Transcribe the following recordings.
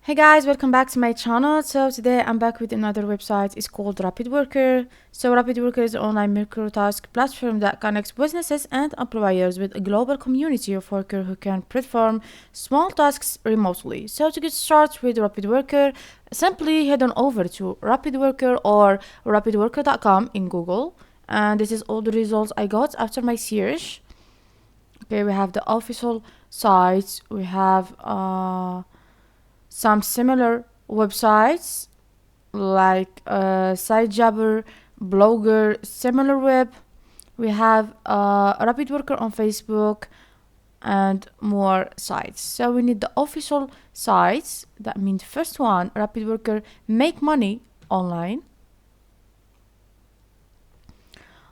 Hey guys, welcome back to my channel. So today I'm back with another website. It's called RapidWorker. So RapidWorker is an online microtask platform that connects businesses and employers with a global community of workers who can perform small tasks remotely. So to get started with RapidWorker, simply head on over to RapidWorker or rapidworker.com in Google. And this is all the results I got after my search. Okay, we have the official site. We have some similar websites like SiteJabber, Blogger, SimilarWeb. We have RapidWorker on Facebook and more sites. So we need the official sites. That means first one, RapidWorker make money online.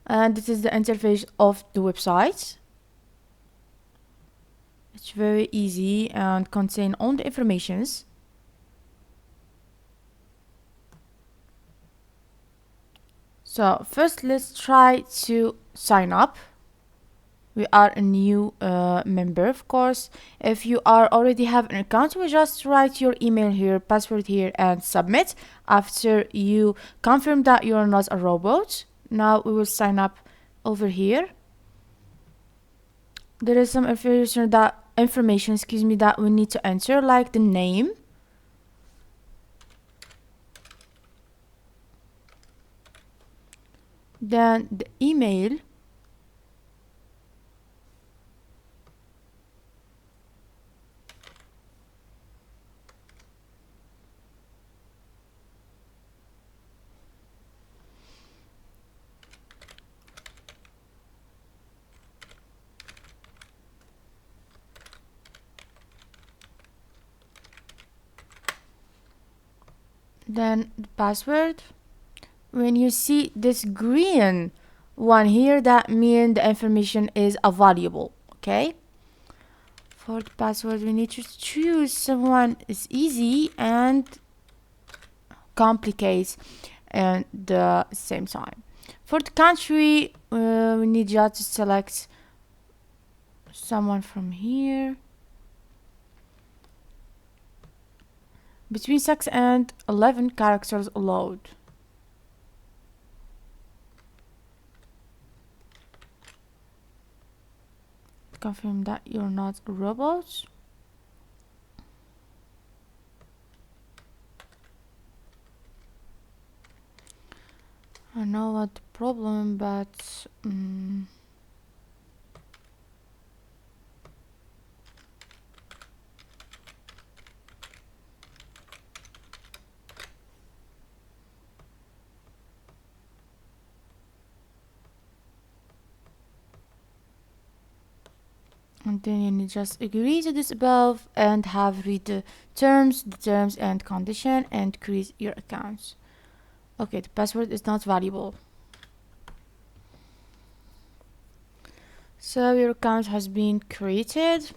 And this is the interface of the website. It's very easy and contain all the informations. So first let's try to sign up. We are a new member, of course. If you already have an account, we just write your email here, password here, and submit. After you confirm that you are not a robot, now we will sign up over here. There is some information that we need to enter, like the name, then the email, then the password. When you see this green one here, that means the information is available. Okay, for the password we need to choose someone is easy and complicated at the same time. For the country we need just to select someone from here. Between 6 and 11 characters allowed. Confirm that you're not a robot. I know what the problem, but and then you need just agree to this above and have read the terms and condition and create your accounts. Okay, the password is not valuable. So your account has been created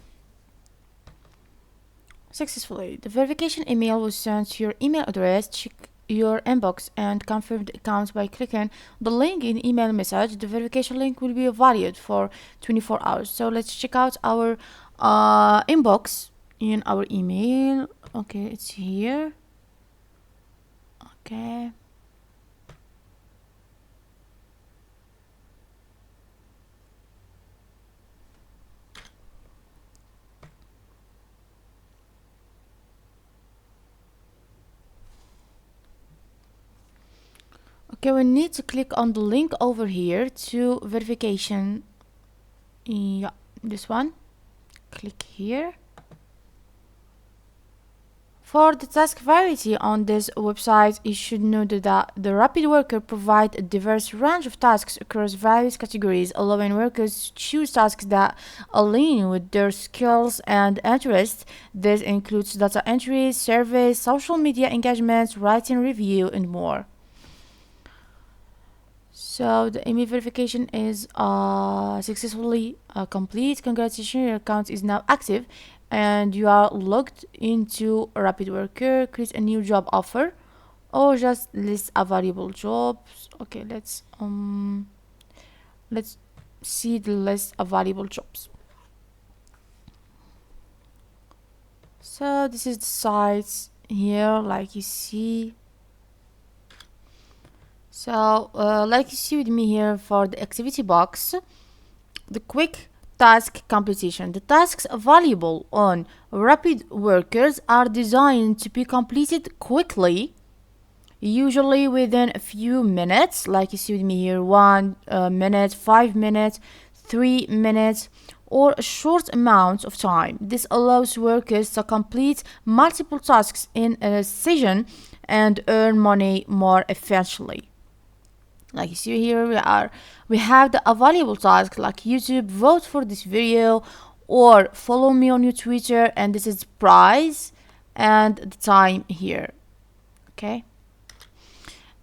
successfully. The verification email was sent to your email address. Check your inbox and confirm the account by clicking the link in email message. The verification link will be valid for 24 hours. So let's check out our inbox in our email. Okay, it's here. Okay. Okay, we need to click on the link over here to verification. Yeah, this one. Click here. For the task variety on this website, you should know that the RapidWorker provides a diverse range of tasks across various categories, allowing workers to choose tasks that align with their skills and interests. This includes data entry, surveys, social media engagements, writing review, and more. So the email verification is successfully complete. Congratulations, your account is now active and you are logged into RapidWorker. Create a new job offer or just list available jobs. Okay, let's see the list available jobs. So this is the site here, like you see. So like you see with me here for the activity box, the quick task completion. The tasks available on RapidWorkers are designed to be completed quickly, usually within a few minutes, like you see with me here, 1 minute, 5 minutes, 3 minutes, or a short amount of time. This allows workers to complete multiple tasks in a session and earn money more efficiently. Like you see here, we have the available tasks like YouTube, vote for this video, or follow me on your Twitter, and this is the price and the time here. Okay.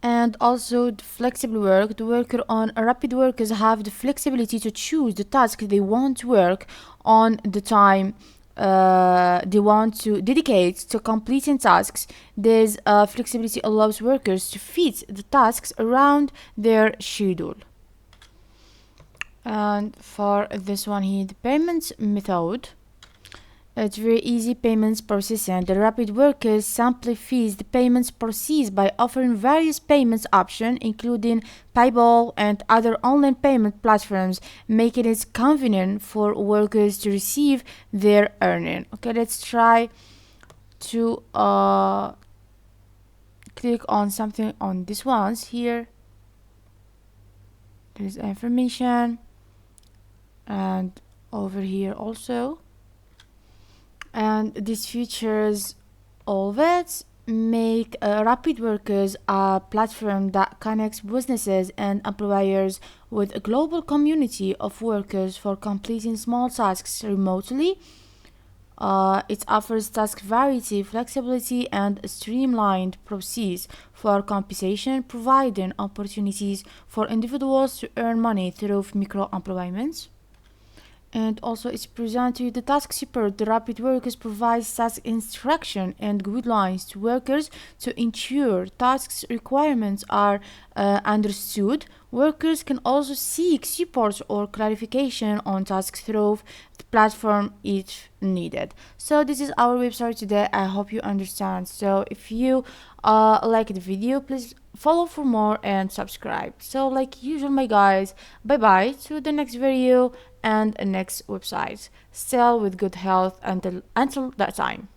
And also the flexible work. The worker on RapidWorkers have the flexibility to choose the task they want to work on, the time they want to dedicate to completing tasks. This flexibility allows workers to fit the tasks around their schedule. And for this one here, the payment method. It's very easy payments processing. The RapidWorkers simplifies the payments process by offering various payments options, including PayPal and other online payment platforms, making it convenient for workers to receive their earning. Okay, let's try to click on something on these ones here. There's information, and over here also. And these features, all that make RapidWorkers a platform that connects businesses and employers with a global community of workers for completing small tasks remotely. It offers task variety, flexibility, and a streamlined process for compensation, providing opportunities for individuals to earn money through micro-employment. And also it's presented the task support. The RapidWorkers provides task instruction and guidelines to workers to ensure tasks requirements are understood. Workers can also seek support or clarification on tasks through the platform if needed. So this is our website today. I hope you understand. So if you like the video, please follow for more and subscribe. So like usual, my guys, bye bye to the next video and next website. Still with good health until that time.